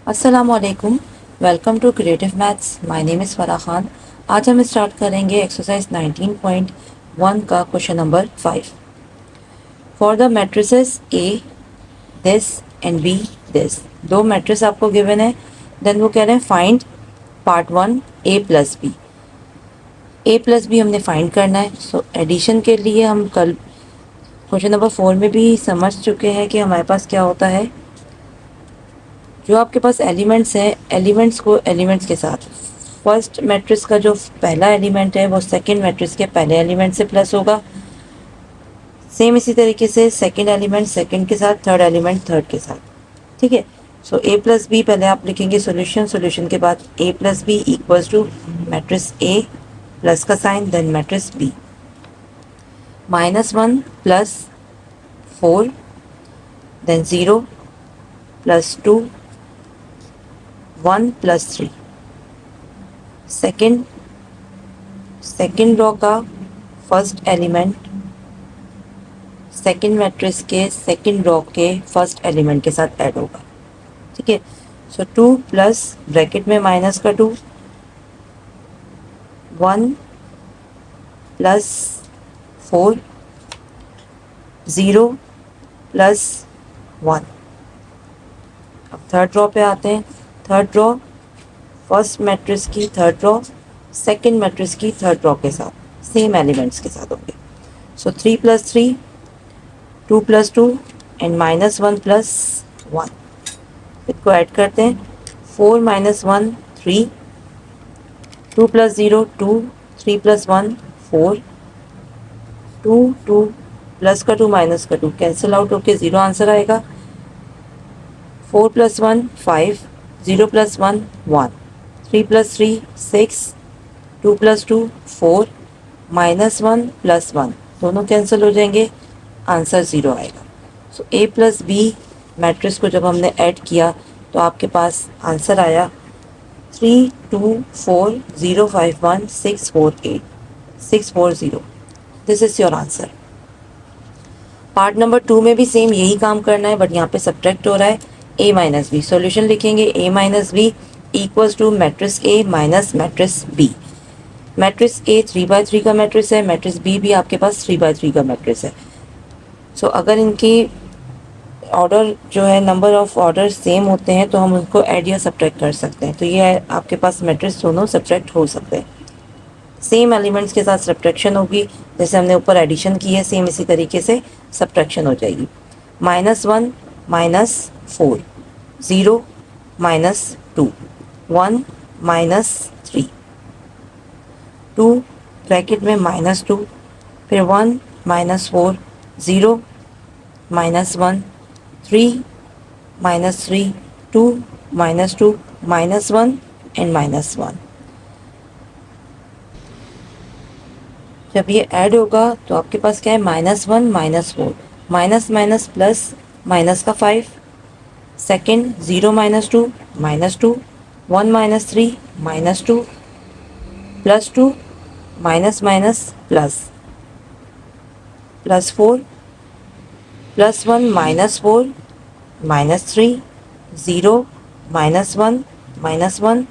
अस्सलामुअलैकुम। Welcome to creative maths. My name is Farah Khan. आज हम स्टार्ट करेंगे एक्सरसाइज 19.1 का question number 5। For the matrices A this and B this. दो matrix आपको गिवन है, देन वो कह रहे हैं find part 1 A plus B. A plus B हमने फाइंड करना है। सो एडिशन के लिए हम कल क्वेश्चन नंबर 4 में भी समझ चुके हैं कि हमारे पास क्या होता है। जो आपके पास एलिमेंट्स हैं, एलिमेंट्स को एलिमेंट्स के साथ, फर्स्ट मैट्रिक्स का जो पहला एलिमेंट है वो सेकंड मैट्रिक्स के पहले एलिमेंट से प्लस होगा। सेम इसी तरीके से सेकंड एलिमेंट सेकंड के साथ, थर्ड एलिमेंट थर्ड के साथ। ठीक है। सो ए प्लस बी पहले आप लिखेंगे सॉल्यूशन, सॉल्यूशन के बाद A plus B equals to matrix A plus का sign, then matrix B -1 plus 4, then 0 plus 2 1 plus 3। Second row का फर्स्ट एलिमेंट सेकेंड मैट्रिक्स के सेकेंड रो के फर्स्ट एलिमेंट के साथ ऐड होगा। ठीक है। सो 2 प्लस ब्रैकेट में माइनस का 2, 1 प्लस 4, 0 प्लस 1। अब थर्ड रो पे आते हैं। थर्ड रो फर्स्ट मैट्रिक्स की थर्ड रो सेकेंड मैट्रिक्स की थर्ड रो के साथ सेम एलिमेंट्स के साथ होंगे। सो 3 प्लस 3, 2 प्लस 2 एंड -1 प्लस 1। इसको ऐड करते हैं। 4 - 1 3, 2 प्लस 0 2, 3 प्लस 1 4, 2 2 प्लस का 2 माइनस का 2 कैंसिल आउट होके 0 आंसर आएगा। 4 plus 1 5, 0 plus 1 1, 3 plus 3 6, 2 plus 2 4, -1 plus 1 दोनों कैंसिल हो जाएंगे, आंसर 0 आएगा। सो ए प्लस बी मैट्रिक्स को जब हमने ऐड किया तो आपके पास आंसर आया 3 2 4 0 5 1 6 4 8 6 4 0। This is your answer. Part number 2 में भी सेम यही काम करना है, बट यहाँ पे सब्ट्रैक्ट हो रहा है a माइनस बी। सोल्यूशन लिखेंगे a minus B equals to matrix a minus matrix b। Matrix a 3/3 का मैट्रिक्स है, मैट्रिक्स b भी आपके पास 3/3 का मैट्रिक्स है। सो अगर इनकी ऑर्डर जो है नंबर ऑफ ऑर्डर सेम होते हैं तो हम उनको ऐड या सब्ट्रैक्ट कर सकते हैं। तो ये है आपके पास मैट्रिक्स दोनों सब्ट्रैक्ट हो सकते हैं। सेम एलिमेंट्स के साथ सब्ट्रैक्शन होगी, जैसे हमने ऊपर एडिशन की है सेम इसी तरीके से सब्ट्रैक्शन हो जाएगी। -1 -4, 0 -2, 1 -3, 2 ब्रैकेट में -2, फिर 1 -4, 0 -1, 3 -3, 2 -2 -1 एंड -1। जब ये ऐड होगा तो आपके पास क्या है -1 -4, माइनस माइनस प्लस माइनस का 5, सेकेंड 0 -2 -2, 1 -3 -2, +2 माइनस माइनस प्लस +4, +1 -4 -3, 0 -1 -1,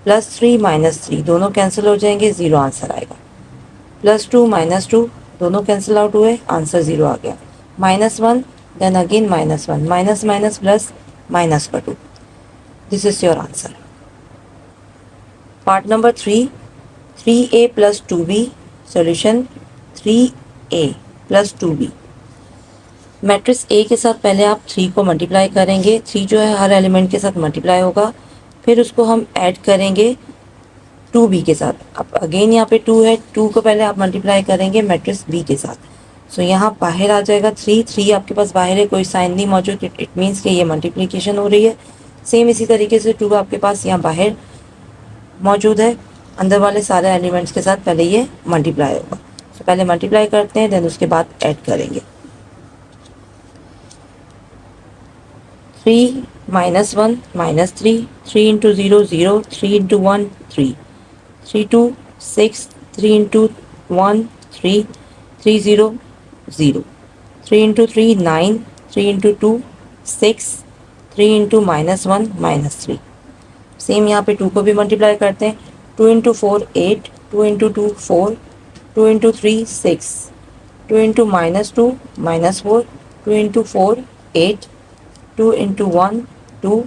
+3 -3 दोनों कैंसिल हो जाएंगे, 0 आंसर आएगा। +2 -2 दोनों कैंसिल आउट हुए, आंसर 0 आ गया। -1 then again -1, minus minus plus minus का 2। This is your answer. Part number 3, 3a + 2b। Solution 3a + 2b। Matrix A के साथ पहले आप 3 को मल्टीप्लाई करेंगे। 3 जो है हर एलिमेंट के साथ मल्टीप्लाई होगा, फिर उसको हम ऐड करेंगे 2b के साथ। अब अगेन यहाँ पे 2 है, 2 को पहले आप मल्टीप्लाई करेंगे मैट्रिक्स b के साथ। सो यहाँ बाहर आ जाएगा 3, 3 आपके पास बाहर है, कोई साइन नहीं मौजूद, इट मीन्स कि ये मल्टीप्लिकेशन हो रही है। सेम इसी तरीके से 2 आपके पास यहाँ बाहर मौजूद है, अंदर वाले सारे एलिमेंट्स के साथ पहले ये मल्टीप्लाई होगा। सो पहले मल्टीप्लाई करते हैं, देन उसके बाद ऐड करेंगे। 3 -1 -3, 3 × 0 0, 3 × 1 3, 3 2 6, 3 × 1 3, 3 0 0, 3 × 3 9, 3 × 2 6, 3 इंटू -1 -3। सेम यहाँ पे 2 को भी मल्टीप्लाई करते हैं। 2 into 4 8, 2 into 2 4, 2 into 3 6, 2 into -2 -4, 2 into 4 8, 2 into 1 2,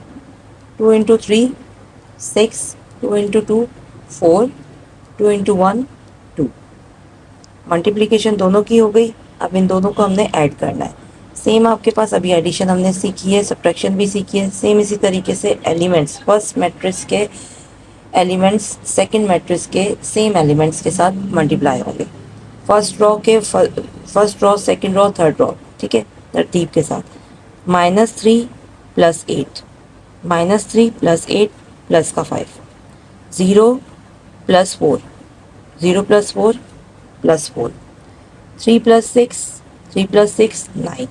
2 into 3 6, 2 into 2 4, 2 into 1 2। Multiplication दोनों की हो गई। अब इन दोनों को हमने ऐड करना है। सेम आपके पास अभी एडिशन हमने सीखी है, सब्ट्रैक्शन भी सीखी है। सेम इसी तरीके से एलिमेंट्स, फर्स्ट मैट्रिक्स के एलिमेंट्स सेकंड मैट्रिक्स के सेम एलिमेंट्स के साथ मल्टीप्लाई होंगे। फर्स्ट रो के first row, second row, third row, ठीक है, तरतीब के साथ। -3 + 8, -3 + 8 प्लस का 5, 0 + 4, 0 + 4 + 4, 3 + 6, 3 + 6 9,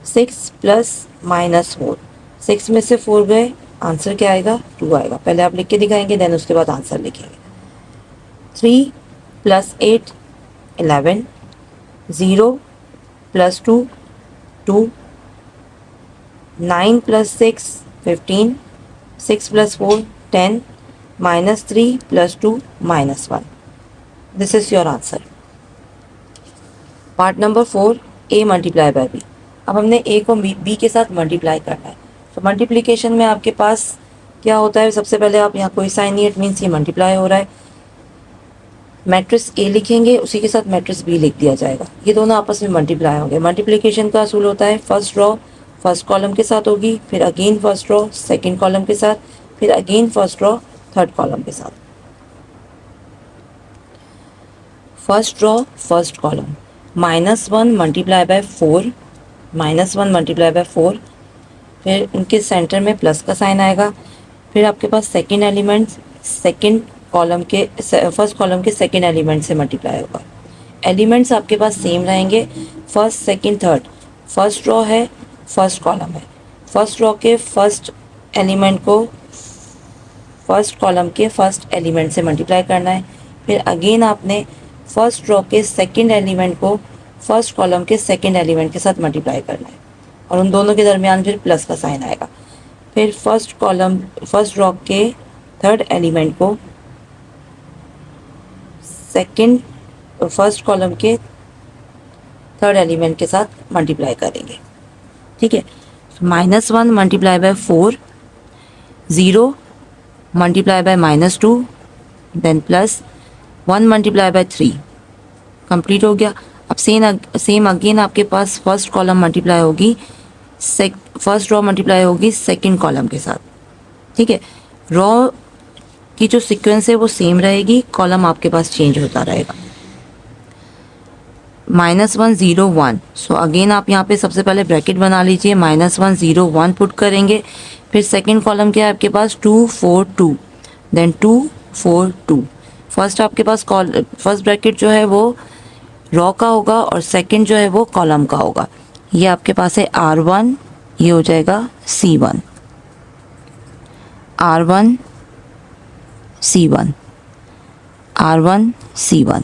6 + -4, 6 में से 4 गए, आंसर क्या आएगा? 2 आएगा। पहले आप लिख के दिखाएंगे, देन उसके बाद आंसर लिखेंगे। 3 + 8 11, 0 + 2 2, 9 + 6 15, 6 + 4 10, -3 + 2 -1। This is your answer. Part number 4, a multiply by b। अब हमने a को b के साथ मल्टीप्लाई करना है। तो मल्टीप्लिकेशन में आपके पास क्या होता है? सबसे पहले आप यहाँ कोई साइन नहीं, इट मीन्स ये मल्टीप्लाई हो रहा है। मैट्रिक्स a लिखेंगे, उसी के साथ मैट्रिक्स b लिख दिया जाएगा। ये दोनों आपस में मल्टीप्लाई होंगे। मल्टीप्लिकेशन का असूल होता है फर्स्ट रो फर्स्ट कॉलम के साथ होगी, फिर again first row second column के साथ, फिर again first row third column के साथ। First row first column, -1 multiply by 4, -1 multiply by 4, फिर उनके सेंटर में प्लस का साइन आएगा। फिर आपके पास सेकंड एलिमेंट सेकंड कॉलम के फर्स्ट कॉलम के सेकंड एलिमेंट से मल्टीप्लाई होगा। एलिमेंट्स आपके पास सेम रहेंगे, first second third. First row है, फर्स्ट कॉलम है, फर्स्ट रो के फर्स्ट एलिमेंट को फर्स्ट कॉलम के फर्स्ट एलिमेंट से मल्टीप्लाई करना है। फिर अगेन आपने फर्स्ट रो के सेकंड एलिमेंट को फर्स्ट कॉलम के सेकंड एलिमेंट के साथ मल्टीप्लाई करना है, और उन दोनों के दरमियान फिर प्लस का साइन आएगा। फिर फर्स्ट रो के थर्ड एलिमेंट को फर्स्ट कॉलम के थर्ड एलिमेंट के साथ मल्टीप्लाई करेंगे, ठीक है। -1 multiply by 4, 0 multiply by -2, then +1 multiply by 3, complete हो गया। अब सेम अगेन आपके पास फर्स्ट कॉलम मल्टीप्लाई होगी, फर्स्ट रो मल्टीप्लाई होगी सेकंड कॉलम के साथ, ठीक है। रो की जो सीक्वेंस है वो सेम रहेगी, कॉलम आपके पास चेंज होता रहेगा। -1 0 1, सो अगेन आप यहाँ पे सबसे पहले ब्रैकेट बना लीजिए, -1 0 1 पुट करेंगे। फिर सेकंड कॉलम क्या है आपके पास? 2 4 2, देन 2 4 2। फर्स्ट आपके पास फर्स्ट ब्रैकेट जो है वो रो का होगा और सेकंड जो है वो कॉलम का होगा। ये आपके पास है R1, ये हो जाएगा C1, R1 C1, R1 C1।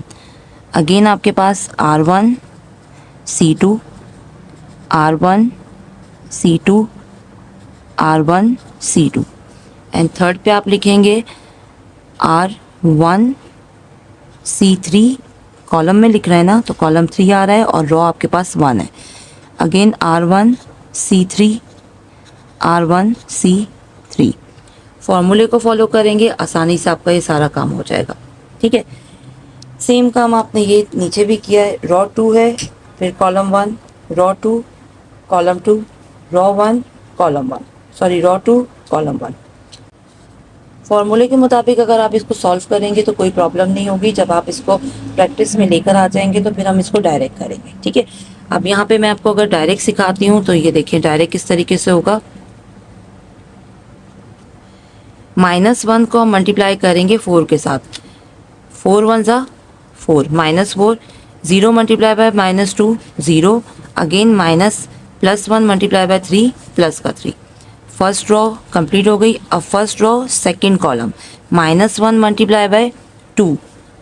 Again आपके पास R1 C2, R1 C2, R1 C2, and third पे आप लिखेंगे R1 C3। कॉलम में लिख रहे हैं ना, तो कॉलम 3 आ रहा है और रो आपके पास 1 है। Again R1 C3, R1 C3। फॉर्मूले को फॉलो करेंगे, आसानी से आपका ये सारा काम हो जाएगा, ठीक है। सेम काम आपने ये नीचे भी किया है। रो 2 है, फिर कॉलम 1, रो 2 कॉलम 2, रो 1 कॉलम 1, सॉरी रो 2 कॉलम 1। फॉर्मूले के मुताबिक अगर आप इसको सॉल्व करेंगे तो कोई प्रॉब्लम नहीं होगी। जब आप इसको प्रैक्टिस में लेकर आ जाएंगे तो फिर हम इसको डायरेक्ट करेंगे, ठीक है। अब यहाँ पे मैं आपको अगर डायरेक्ट सिखाती हूँ तो ये देखिए डायरेक्ट किस तरीके से होगा। -1 को हम मल्टीप्लाई करेंगे 4 के साथ, 4 1 ज़ा 4, -4, 0 multiply by -2 0, again +1 multiply by 3 plus का 3। फर्स्ट रो कंप्लीट हो गई। अब first row second column, -1 multiply by 2,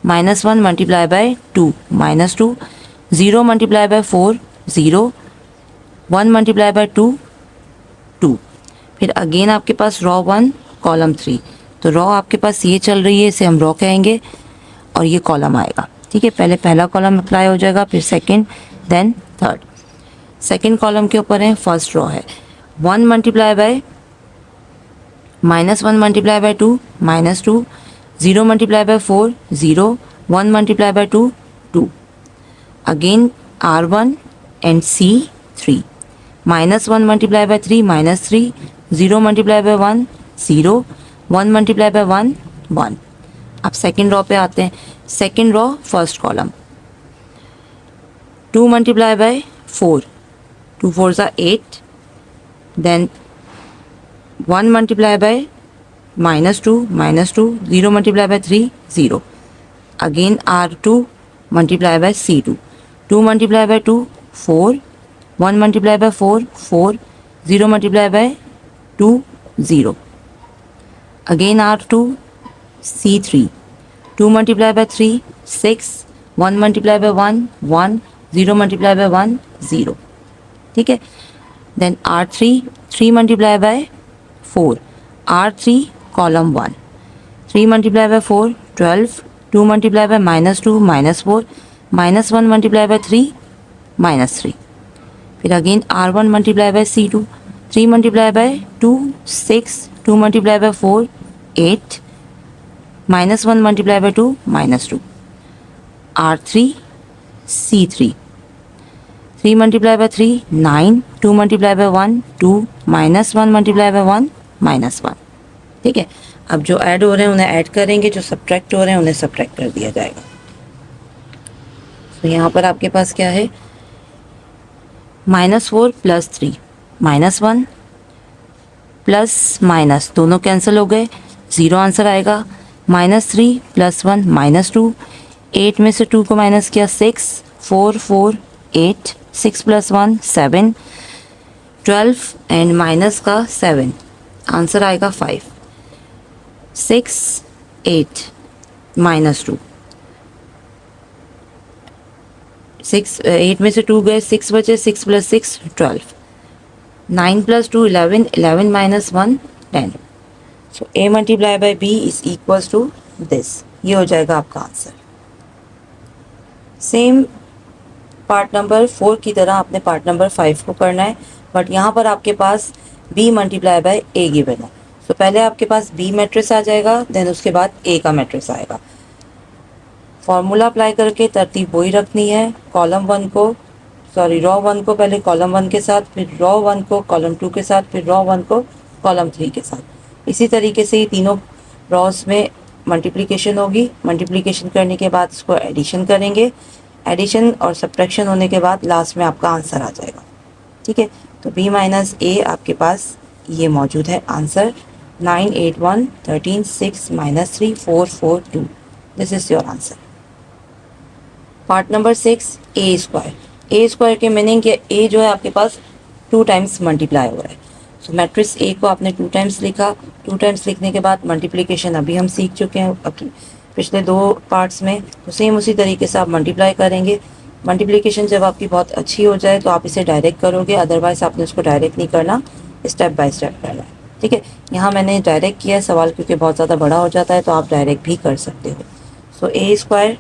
-1 multiply by 2 -2, 0 multiply by 4 0, 1 multiply by 2 2। फिर अगेन आपके पास रो 1 कॉलम 3, तो रो आपके पास ये चल रही है, इसे हम रो कहेंगे और ये कॉलम आएगा, ठीक है। पहले पहला कॉलम अप्लाई हो जाएगा, फिर second, then third. Second column के ऊपर है फर्स्ट रो है, 1 multiply by -1 multiply by 2 -2, 0 multiply by 4 0, 1 multiply by 2 2, again R1 and C3, -1 multiply by 3 -3, 0 multiply by 1 0, 1 multiply by 1 1। अब सेकेंड रो पे आते हैं, second row first column, 2 multiply by 4, 2 4 8, then 1 multiply by -2 -2, 0 multiply by 3 0, again R2 multiply by C2, 2 multiply by 2 4, 1 multiply by 4 4, 0 multiply by 2 0, again R2 C3, 2 multiply by 3 6, 1 multiply by 1 1, 0 multiply by 1 0, ठीक है। Then R3 3 multiply by 4, R3 column 1, 3 multiply by 4 12, 2 multiply by -2 -4, -1 multiply by 3 -3, फिर again R1 multiply by C2, 3 multiply by 2 6, 2 multiply by 4 8, -1 multiply by 2 -2, R3 C3, 3 multiply by 3 9, 2 multiply by 1 2, -1 multiply by 1 -1, ठीक है। अब जो add हो रहे हैं उन्हें add करेंगे, जो सब्ट्रैक्ट हो रहे हैं उन्हें सब्ट्रैक्ट कर दिया जाएगा। तो यहाँ पर आपके पास क्या है, -4 + 3, -1 प्लस माइनस दोनों कैंसिल हो गए, 0 आंसर आएगा। -3 + 1 -2, 8 में से 2 को माइनस किया 6, 4 4 8, 6 + 1 7, 12 एंड माइनस का 7, आंसर आएगा 5, 6 8 -2, 6 8 में से 2 गए, 6 बचे, 6 + 6 12, 9 + 2 11, 11 - 1 10। So A multiply by B is equals to this, ये हो जाएगा आपका आंसर। सेम पार्ट नंबर 4 की तरह आपने पार्ट नंबर 5 को करना है, बट यहाँ पर आपके पास B multiply by A given है। सो पहले आपके पास B मैट्रिक्स आ जाएगा, देन उसके बाद A का मैट्रिक्स आएगा। फॉर्मूला अप्लाई करके तरतीब वही रखनी है, कॉलम 1 को रो 1 को पहले कॉलम 1 के साथ, फिर रो 1 को कॉलम 2 के साथ, फिर रो 1 को कॉलम 3 के साथ। इसी तरीके से ही तीनों रॉस में मल्टीप्लिकेशन होगी। मल्टीप्लिकेशन करने के बाद इसको एडिशन करेंगे, एडिशन और सब्ट्रैक्शन होने के बाद लास्ट में आपका आंसर आ जाएगा। ठीक है, तो B - A आपके पास ये मौजूद है answer 9 8 1 13 6 -3 4 4 2। This is your answer. Part number 6 A square. A square के मीनिंग ये A जो है आपके पास 2 टाइम्स मल्टीप्लाई हो रहा है। सो मैट्रिक्स A को आपने 2 टाइम्स लिखा, 2 टाइम्स लिखने के बाद मल्टीप्लिकेशन अभी हम सीख चुके हैं पिछले 2 पार्ट्स में, तो सेम उसी तरीके से आप मल्टीप्लाई करेंगे। मल्टीप्लिकेशन जब आपकी बहुत अच्छी हो जाए तो आप इसे डायरेक्ट करोगे, अदरवाइज आपने उसको डायरेक्ट नहीं करना, स्टेप बाय स्टेप करना है। ठीक है, यहाँ मैंने डायरेक्ट किया है, सवाल क्योंकि बहुत ज़्यादा बड़ा हो जाता है तो आप डायरेक्ट भी कर सकते हो। सो A स्क्वायर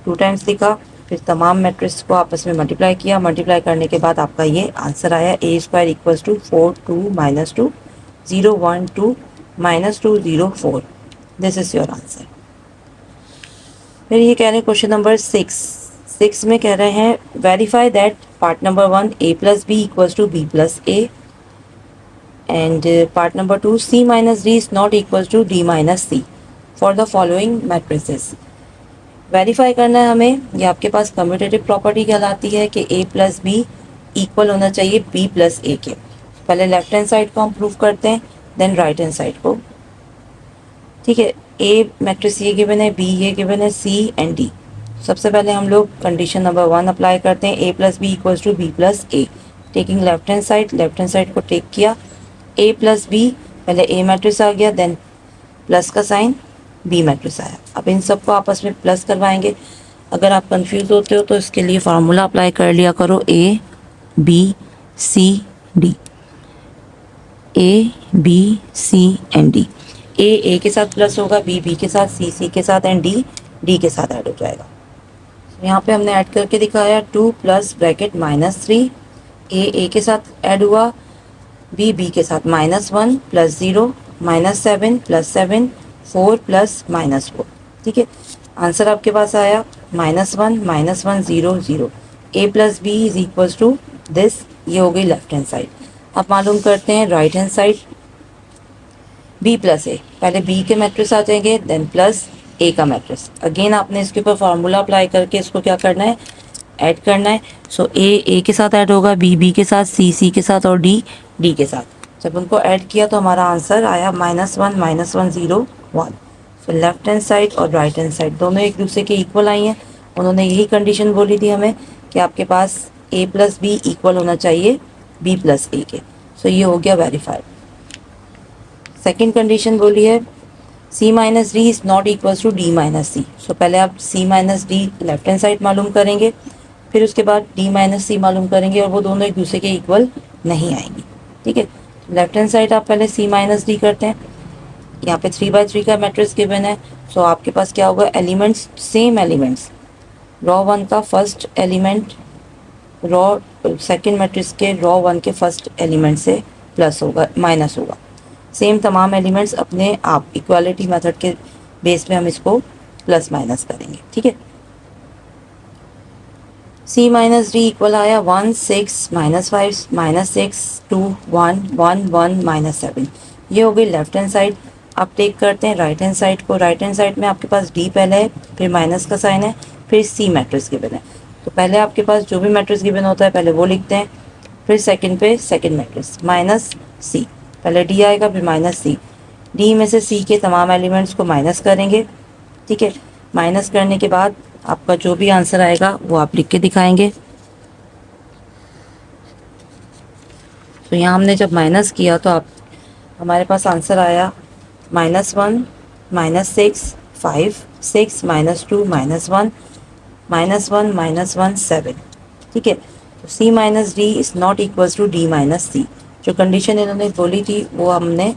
2 टाइम्स लिखा, फिर तमाम मैट्रिक्स को आपस में मल्टीप्लाई किया, मल्टीप्लाई करने के बाद आपका ये आंसर आया A square equals to 4 2 -2 0 1 2 -2 0 4। This is your answer. फिर ये कह रहे हैं क्वेश्चन नंबर 6 में कह रहे हैं verify that part number 1 A + B equals to B + A and part number 2 C - D is not equals to D - C for the following matrices. Verify करना है हमें, ये आपके पास कम्यूटेटिव प्रॉपर्टी कहलाती है कि A + B इक्वल होना चाहिए B + A के। पहले लेफ्ट हैंड साइड को हम प्रूव करते हैं, देन राइट हैंड साइड को। ठीक है, A मैट्रिक्स ये गिवन है, B ये गिवन है, C एंड D। सबसे पहले हम लोग कंडीशन नंबर 1 अप्लाई करते हैं, A + B equals to B + A। Taking left hand side को टेक किया, A + B, पहले A मैट्रिक्स आ गया, देन प्लस का साइन B मैट्रिक्स आया। अब इन सबको आपस में प्लस करवाएंगे। अगर आप कंफ्यूज होते हो तो इसके लिए फार्मूला अप्लाई कर लिया करो, A B C D। A B C and D. A के साथ प्लस होगा, बी के साथ, सी के साथ एंड डी के साथ ऐड हो जाएगा। यहाँ पे हमने ऐड करके दिखाया 2 प्लस ब्रैकेट -3, ए के साथ ऐड हुआ, बी के साथ -1 प्लस 0 -7 प्लस 7 4 प्लस -4। ठीक है, आंसर आपके पास आया -1 -1 0 0। A plus B is equals to this. ये हो गई लेफ्ट हैंड साइड। अब मालूम करते हैं right hand side. B plus A, पहले बी के मैट्रिक्स आ जाएंगे देन प्लस ए का मैट्रिक्स। अगेन आपने इसके ऊपर फार्मूला अप्लाई करके इसको क्या करना है, ऐड करना है। सो ए के साथ ऐड होगा, बी के साथ, सी के साथ और डी के साथ। जब उनको ऐड किया तो हमारा आंसर आया -1 -1 0 1। फिर लेफ्ट हैंड साइड और राइट हैंड साइड दोनों एक दूसरे के इक्वल आई हैं। उन्होंने यही कंडीशन बोली थी हमें कि आपके पास ए प्लस बी इक्वल होना चाहिए बी प्लस ए के। सो ये हो गया वेरीफाइड। सेकेंड कंडीशन बोली है C minus D is not equals to D minus C. So पहले आप C minus D left hand side मालूम करेंगे, फिर उसके बाद D माइनस सी मालूम करेंगे और वो दोनों एक दूसरे के इक्वल नहीं आएंगी। ठीक है, लेफ्ट हैंड साइड आप पहले C माइनस डी करते हैं। यहाँ पे 3/3 का मैट्रिक्स गिवन है। सो आपके पास क्या होगा, एलिमेंट्स सेम एलिमेंट्स, रॉ 1 का first element raw second matrix के रॉ 1 के फर्स्ट एलिमेंट से प्लस होगा माइनस होगा। सेम तमाम एलिमेंट्स अपने आप इक्वालिटी मेथड के बेस पे हम इसको प्लस माइनस करेंगे। ठीक है, C माइनस डी इक्वल आया 1 6 -5 -6 2 1 1 1 -7। ये हो गई लेफ्ट हैंड साइड। अब टेक करते हैं राइट हैंड साइड को। राइट हैंड साइड में आपके पास D पहले है, फिर माइनस का साइन है, फिर C मैट्रिक्स गिवन है। तो पहले आपके पास जो भी मैट्रिक्स गिवन होता है पहले वो लिखते हैं, फिर सेकंड पे सेकंड मैट्रिक्स -C, पहले D आएगा फिर -C। D में से C के तमाम एलिमेंट्स को माइनस करेंगे। ठीक है, माइनस करने के बाद आपका जो भी आंसर आएगा वो आप लिख के दिखाएंगे। तो यहाँ हमने जब माइनस किया तो आप हमारे पास आंसर आया -1 -6 5 6 -2 -1 -1 -1 7। ठीक है, तो C minus D is not equals to D minus C. जो कंडीशन इन्होंने बोली थी वो हमने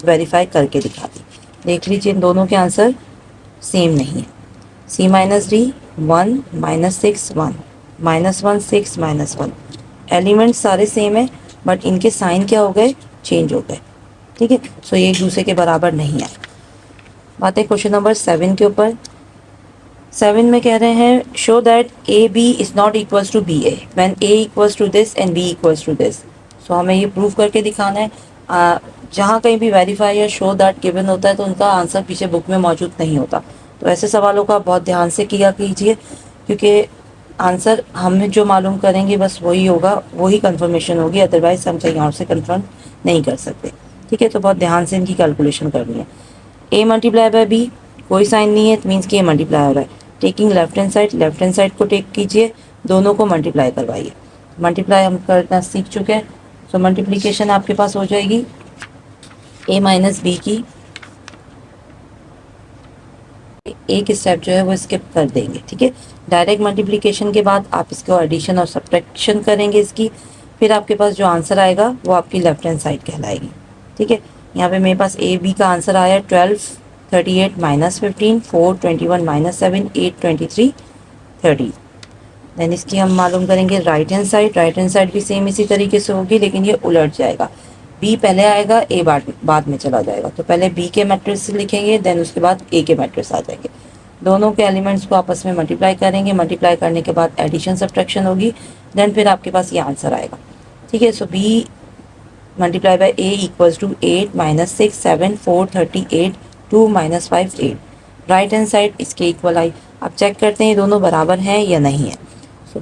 वेरीफाई करके दिखा दी। देख लीजिए इन दोनों के आंसर सेम नहीं है। C माइनस डी 1 -6 1 -1 6 -1, एलिमेंट सारे सेम है बट इनके साइन क्या हो गए, चेंज हो गए। ठीक है, सो ये एक दूसरे के बराबर नहीं आए। बात है क्वेश्चन नंबर 7 के ऊपर। 7 में कह रहे हैं show that A B is not equals to B A when A equals to this and B equals to this. So हमें ये प्रूव करके दिखाना है। जहाँ कहीं भी वेरीफाई या शो दैट गिवन होता है तो उनका आंसर पीछे बुक में मौजूद नहीं होता। तो ऐसे सवालों को आप बहुत ध्यान से किया कीजिए, क्योंकि आंसर हम जो मालूम करेंगे बस वही होगा, वही कंफर्मेशन होगी, अदरवाइज हम कहीं और से कंफर्म नहीं कर सकते। ठीक है, तो बहुत ध्यान से इनकी कैलकुलेशन करनी है। ए मल्टीप्लाई बाय बी, कोई साइन नहीं है, इट मीन्स कि ए मल्टीप्लाई हो रहा है। टेकिंग लेफ्ट हैंड साइड को टेक कीजिए, दोनों को मल्टीप्लाई करवाइए। मल्टीप्लाई हम करना सीख चुके हैं। सो मल्टीप्लिकेशन आपके पास हो जाएगी ए माइनस बी की। एक स्टेप जो है वो स्किप कर देंगे। ठीक है, डायरेक्ट मल्टीप्लिकेशन के बाद आप इसको एडिशन और सब्ट्रैक्शन करेंगे इसकी, फिर आपके पास जो आंसर आएगा वो आपकी लेफ्ट हैंड साइड कहलाएगी। ठीक है, यहाँ पे मेरे पास ए बी का आंसर आया 12 38 -15 4 21 -7 8 23 30। देन इसकी हम मालूम करेंगे राइट हैंड साइड भी सेम इसी तरीके से होगी, लेकिन ये उलट जाएगा। बी पहले आएगा, ए बाद में चला जाएगा। तो पहले बी के मैट्रिक्स लिखेंगे, देन उसके बाद ए के मैट्रिक्स आ जाएंगे। दोनों के एलिमेंट्स को आपस में मल्टीप्लाई करेंगे, मल्टीप्लाई करने के बाद एडिशन सब्ट्रैक्शन होगी, देन फिर आपके पास ये आंसर आएगा। ठीक है, so B multiply by A equals to 8 -6 7 4 38 2 -5 8। Right hand side इसके इक्वल आई। अब चेक करते हैं ये दोनों बराबर हैं या नहीं है। So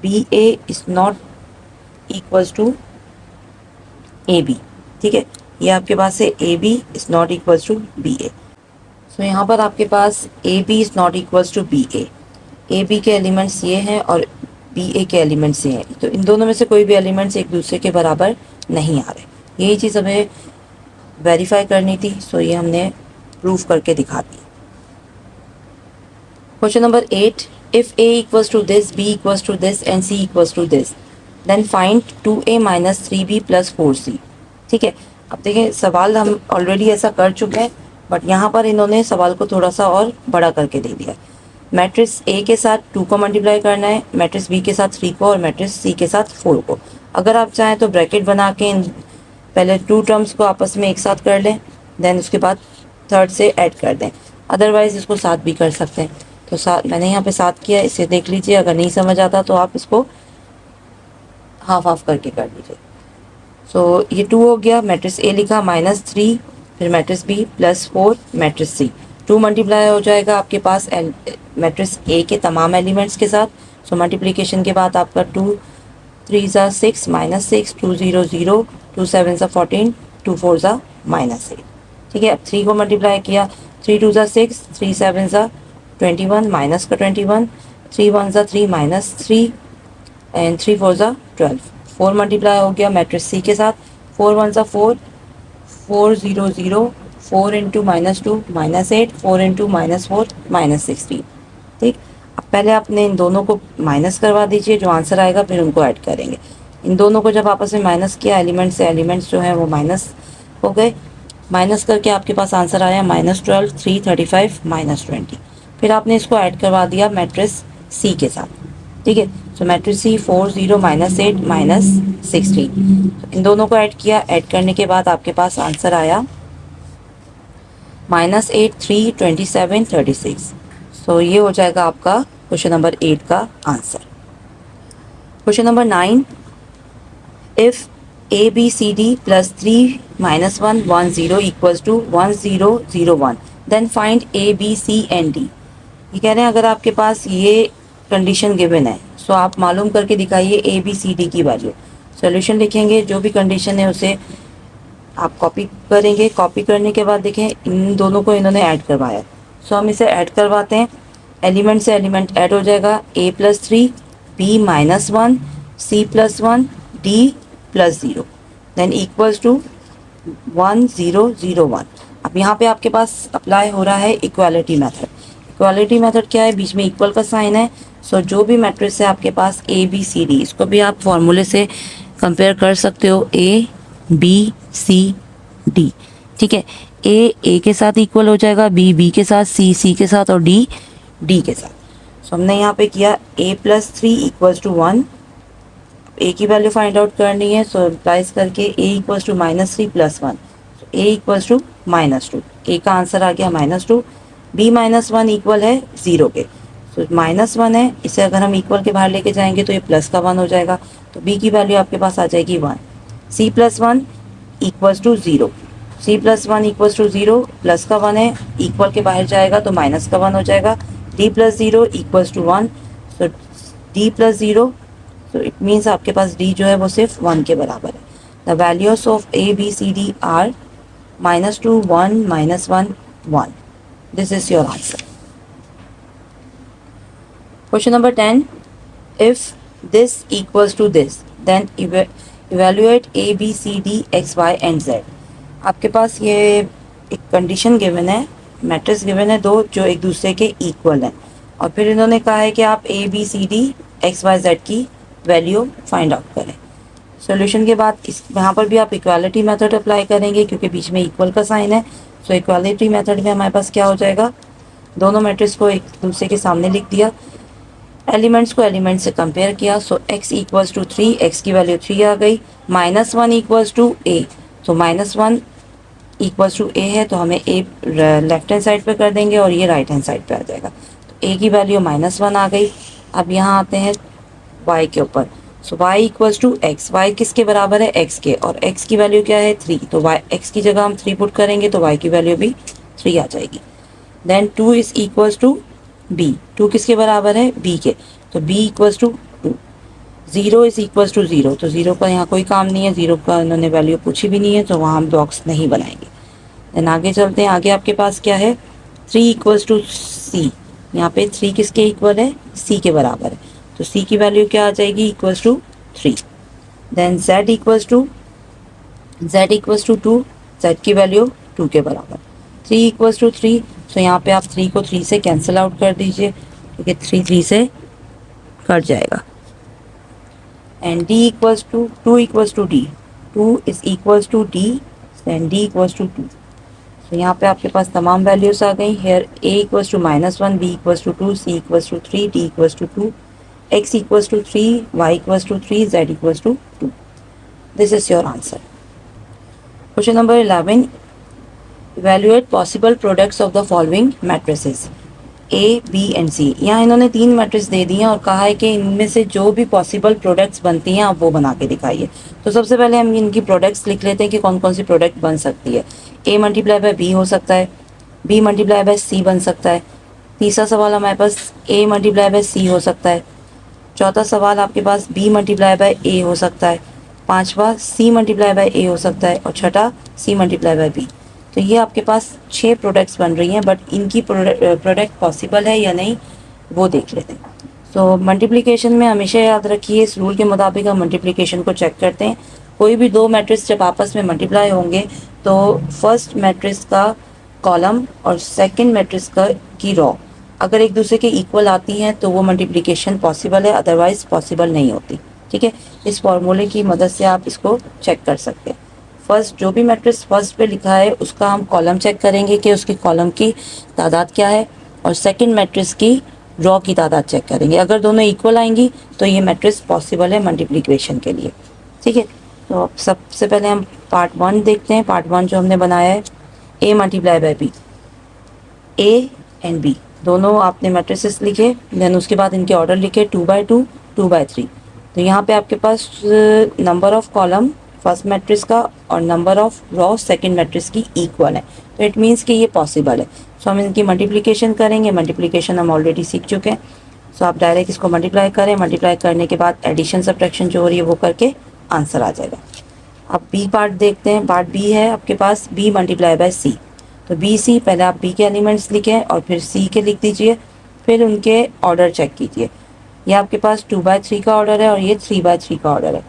B A is not equals to A B. ठीक है, ये आपके पास है A B is not equals to B A. So यहाँ पर आपके पास A B is not equals to B A B के एलिमेंट्स ये हैं और बी ए के एलिमेंट्स ये हैं। तो इन दोनों में से कोई भी एलिमेंट्स एक दूसरे के बराबर नहीं आ रहे। यही चीज़ हमें वेरीफाई करनी थी। सो ये हमने प्रूफ करके दिखा दी। Question number 8, if A equals to this, B equals to this and C equals to this. Then find 2a minus 3b plus 4c। ठीक है, अब देखिए सवाल हम ऑलरेडी ऐसा कर चुके हैं, बट यहाँ पर इन्होंने सवाल को थोड़ा सा और बड़ा करके दे दिया। मैट्रिक्स ए के साथ 2 को मल्टीप्लाई करना है, मैट्रिक्स बी के साथ 3 को और मैट्रिक्स सी के साथ 4 को। अगर आप चाहें तो ब्रैकेट बना के इन पहले 2 टर्म्स को आपस में एक साथ कर लें, देन उसके बाद थर्ड से ऐड कर दें, अदरवाइज़ इसको साथ भी कर सकते हैं। तो साथ मैंने यहाँ पे साथ किया, इसे देख लीजिए, अगर नहीं समझ आता तो आप इसको हाफ हाफ करके कर लीजिए। सो ये 2 हो गया, मैट्रिक्स ए लिखा -3, फिर मैट्रिक्स बी +4, मैट्रिक्स सी 2 मल्टीप्लाई हो जाएगा आपके पास मैट्रिक्स ए के तमाम एलिमेंट्स के साथ। सो मल्टीप्लिकेशन के बाद आपका 2 3 ज़ा 6 -6 2 0 0 2 7 ज़ा 14 2 4 ज़ा -8। ठीक है, अब 3 को मल्टीप्लाई किया, 3 2 ज़ा 6 3 7 ज़ा 21 माइनस का 21 3 1 ज़ा 3 -3 एंड 3 4 ज़ा 12। 4 मल्टीप्लाई हो गया मैट्रिक्स सी के साथ, 4 1 ज़ा 4 4 0 0 4 इंटू -2 -8 4 इंटू -4 -16। ठीक, अब पहले आपने इन दोनों को माइनस करवा दीजिए, जो आंसर आएगा फिर उनको ऐड करेंगे। इन दोनों को जब आपस में माइनस किया, एलिमेंट से एलिमेंट्स जो हैं वो माइनस हो गए, माइनस करके आपके पास आंसर आया -12 3 35 -20। फिर आपने इसको ऐड करवा दिया मैट्रिक्स सी के साथ। ठीक है, सो मैट्रिक्स सी 4 0 -8 -16। इन दोनों को ऐड किया, ऐड करने के बाद आपके पास आंसर आया -8 3 27 36। सो ये हो जाएगा आपका क्वेश्चन नंबर 8 का आंसर। Question number 9, if A B C D plus 3 -1 1 0 equals to 1 0 0 1, then find A B C and D. ये कह रहे हैं अगर आपके पास ये कंडीशन गिवन है, सो आप मालूम करके दिखाइए ए बी सी डी की वैल्यू। सॉल्यूशन लिखेंगे, जो भी कंडीशन है उसे आप कॉपी करेंगे। कॉपी करने के बाद देखें इन दोनों को इन्होंने ऐड करवाया, सो हम इसे ऐड करवाते हैं। एलिमेंट से एलिमेंट ऐड हो जाएगा, a +3 b -1 c +1 d +0, then equals to 1 0 0 1। अब यहाँ पे आपके पास अप्लाई हो रहा है इक्वालिटी मेथड। इक्वालिटी मेथड क्या है, बीच में इक्वल का साइन है। सो जो भी मैट्रिक्स है आपके पास ए बी सी डी, इसको भी आप फॉर्मूले से कंपेयर कर सकते हो, ए बी सी डी। ठीक है, ए के साथ इक्वल हो जाएगा, बी के साथ, सी के साथ और डी के साथ। सो हमने यहाँ पे किया a +3 इक्वल्स टू 1। ए की वैल्यू फाइंड आउट करनी है, सो रिप्लाइज करके a equals to -3 + 1, a equals to -2। a का आंसर आ गया -2। b -1 इक्वल है 0 के, सो -1 है, इसे अगर हम इक्वल के बाहर लेके जाएंगे तो ये प्लस का 1 हो जाएगा, तो b की वैल्यू आपके पास आ जाएगी 1। c +1 equals to 0, c +1 equals to 0, plus का 1 है, इक्वल के बाहर जाएगा तो माइनस का 1 हो जाएगा। d +0 equals to 1, so d +0, so it means आपके पास d जो है वो सिर्फ 1 के बराबर है। The values of a b c d are -2 1 -1 1। This is your answer. Question number 10, if this equals to this then evaluate a b c d x y and z। आपके पास ये एक कंडीशन गिवन है, matrix given है दो जो एक दूसरे के इक्वल हैं, और फिर इन्होंने कहा है कि आप a b c d x y z की वैल्यू फाइंड आउट करें। सॉल्यूशन के बाद इस यहाँ पर भी आप इक्वालिटी मेथड अप्लाई करेंगे क्योंकि बीच में इक्वल का साइन है। सो इक्वालिटी मेथड में हमारे पास क्या हो जाएगा, दोनों मैट्रिक्स को एक दूसरे के सामने लिख दिया, एलिमेंट्स को एलिमेंट से कंपेयर किया। सो x इक्वल्स टू 3, x की वैल्यू 3 आ गई, -1 इक्वल्स टू a, तो -1 इक्वल्स टू a है तो हमें a लेफ्ट हैंड साइड पे कर देंगे और ये राइट हैंड साइड पे आ जाएगा, तो a की वैल्यू -1 आ गई। अब यहाँ आते हैं y के ऊपर, so y equals to x, y किसके बराबर है, x के, और x की वैल्यू क्या है 3, तो y x की जगह हम 3 पुट करेंगे तो y की वैल्यू भी 3 आ जाएगी। Then 2 is equals to b, 2 किसके बराबर है b के, तो b equals to 2। 0 is equals to 0, तो 0 का यहाँ कोई काम नहीं है, 0 का इन्होंने वैल्यू पूछी भी नहीं है तो वहाँ हम बॉक्स नहीं बनाएंगे। देन आगे चलते हैं, आगे आपके पास क्या है, 3 इक्वल्स टू c, यहाँ पे 3 किसके इक्वल है, c के बराबर है, तो c की वैल्यू क्या आ जाएगी, equals to 3। Then z equals to 2, z की वैल्यू 2 के बराबर, 3 इक्वल्स टू 3, तो यहाँ पे आप 3 को 3 से कैंसिल आउट कर दीजिए क्योंकि 3 3 से कट जाएगा। and d equals to 2 equals to d, 2 is equals to d and d equals to 2. तो यहाँ पे आपके पास तमाम वैल्यूज आ गई. Here a equals to -1, b equals to 2, c equals to 3, d equals to 2, x equals to 3, y equals to 3, z equals to 2. This is your answer. Question number 11. Evaluate possible products of the following matrices A, B and C. यहाँ इन्होंने 3 matrix दे दिए हैं और कहा है कि इनमें से जो भी पॉसिबल प्रोडक्ट्स बनती हैं आप वो बना के दिखाइए. तो सबसे पहले हम इनकी प्रोडक्ट्स लिख लेते हैं कि कौन कौन सी प्रोडक्ट बन सकती है. ए मल्टीप्लाई बाय बी हो सकता है, बी मल्टीप्लाई बाय सी बन सकता है. तीसरा सवाल हमारे पास ए मल्टीप्लाई बाय सी हो सकता है. चौथा सवाल आपके पास बी मल्टीप्लाई बाय ए हो सकता है. पांचवा सी मल्टीप्लाई बाय ए हो सकता है और छठा सी मल्टीप्लाई बाय बी. तो ये आपके पास 6 प्रोडक्ट्स बन रही हैं, बट इनकी प्रोडक्ट पॉसिबल है या नहीं वो देख लेते हैं. सो मल्टीप्लिकेशन में हमेशा याद रखिए इस रूल के मुताबिक हम मल्टीप्लिकेशन को चेक करते हैं. कोई भी दो मैट्रिक्स जब आपस में मल्टीप्लाई होंगे तो फर्स्ट मैट्रिक्स का कॉलम और सेकंड मैट्रिक्स का की रॉ अगर एक दूसरे के इक्वल आती हैं तो वो मल्टीप्लिकेशन पॉसिबल है, अदरवाइज पॉसिबल नहीं होती. ठीक है, इस फॉर्मूले की मदद से आप इसको चेक कर सकते हैं. फर्स्ट जो भी मैट्रिक्स फर्स्ट पे लिखा है उसका हम कॉलम चेक करेंगे कि उसकी कॉलम की तादाद क्या है, और सेकंड मैट्रिक्स की रॉ की तादाद चेक करेंगे. अगर दोनों इक्वल आएंगी तो ये मैट्रिक्स पॉसिबल है मल्टीप्लिकेशन के लिए. ठीक है, तो अब सबसे पहले हम पार्ट 1 देखते हैं. पार्ट 1 जो हमने बनाया है a multiply by b, a and b दोनों आपने मैट्रिसेस लिखे, देन उसके बाद इनके ऑर्डर लिखे 2/2, 2/3. तो यहाँ पे आपके पास number of column first matrix का और number of row second matrix की इक्वल है, तो इट मीन्स कि ये पॉसिबल है. सो हम इनकी मल्टीप्लिकेशन करेंगे. मल्टीप्लिकेशन हम ऑलरेडी सीख चुके हैं. सो आप डायरेक्ट इसको मल्टीप्लाई करें. मल्टीप्लाई करने के बाद एडिशन सब्ट्रैक्शन जो हो रही है वो करके आंसर आ जाएगा. अब बी पार्ट देखते हैं. पार्ट बी है आपके पास बी मल्टीप्लाई बाय सी. तो बी सी पहले आप बी के एलिमेंट्स लिखें और फिर सी के लिख दीजिए, फिर उनके ऑर्डर चेक कीजिए. ये आपके पास 2/3 का ऑर्डर है और ये 3/3 का ऑर्डर है.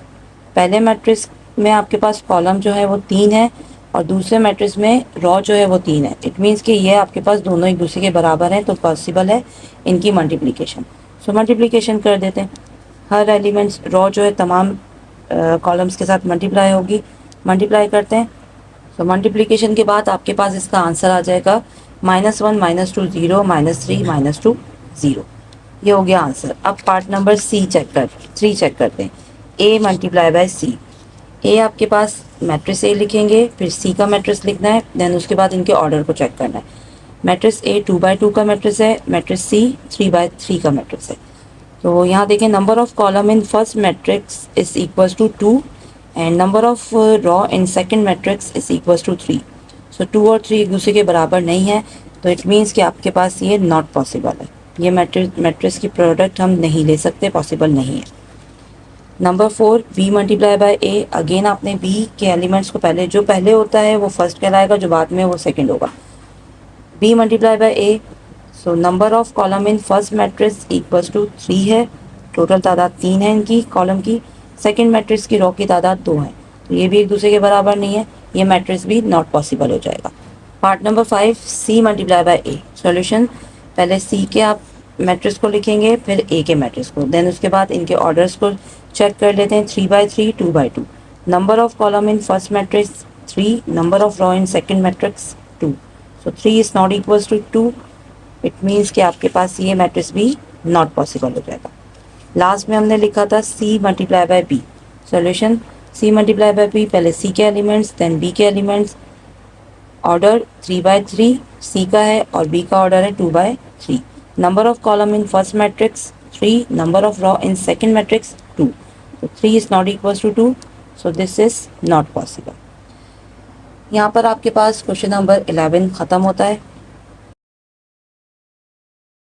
पहले मैट्रिक्स में आपके पास कॉलम जो है वो 3 है और दूसरे मैट्रिक्स में रॉ जो है वो 3 है. इट मीन्स कि ये आपके पास दोनों एक दूसरे के बराबर हैं, तो पॉसिबल है इनकी मल्टीप्लिकेशन. सो मल्टीप्लिकेशन कर देते हैं. हर एलिमेंट्स रॉ जो है तमाम कॉलम्स के साथ मल्टीप्लाई होगी. मल्टीप्लाई करते हैं. सो मल्टीप्लिकेशन के बाद आपके पास इसका आंसर आ जाएगा -1, -2, 0, -3, -2, 0. ये हो गया आंसर. अब पार्ट नंबर 3 चेक करते हैं. ए मल्टीप्लाई बाय सी. ए आपके पास मैट्रिक्स ए लिखेंगे, फिर सी का मैट्रिक्स लिखना है, देन उसके बाद इनके ऑर्डर को चेक करना है. मैट्रिक्स ए 2/2 का मैट्रिक्स है, मैट्रिक्स सी 3/3 का मैट्रिक्स है. तो यहाँ देखें number of column in first matrix is equals to 2 and number of row in second matrix is equals to 3. So 2 और 3 एक दूसरे के बराबर नहीं है, तो इट मीन्स कि आपके पास ये नॉट पॉसिबल है. ये मैट्रिक्स की प्रोडक्ट हम नहीं ले सकते, पॉसिबल नहीं है. Number 4 B multiply by A. Again आपने बी के एलिमेंट्स को पहले जो पहले होता है वो फर्स्ट कहलाएगा, जो बाद में वो सेकंड होगा. B multiply by A. So number of column in first matrix equals to 3 है. टोटल तादाद 3 है इनकी कॉलम की. सेकंड मैट्रिक्स की रॉ की तादाद 2 है, तो ये भी एक दूसरे के बराबर नहीं है. ये मैट्रिक्स भी नॉट पॉसिबल हो जाएगा. Part number 5 C multiply by A. Solution पहले सी के आप मैट्रिक्स को लिखेंगे, फिर ए के मैट्रिक्स को, देन उसके बाद इनके ऑर्डर्स को चेक कर लेते हैं. 3/3, 2/2. Number of column in first matrix 3, number of row in second matrix 2. So 3 is not equals to 2. It means कि आपके पास ये मैट्रिक्स भी नॉट पॉसिबल हो जाएगा. लास्ट में हमने लिखा था C multiply by B. Solution C multiply by B. पहले सी के एलिमेंट्स देन बी के एलिमेंट्स. ऑर्डर 3/3 सी का है और बी का ऑर्डर है 2/3. Number of column in first matrix 3, number of row in second matrix 2. So 3 is not equals to 2, so this is not possible. यहाँ पर आपके पास क्वेश्चन नंबर 11 ख़त्म होता है.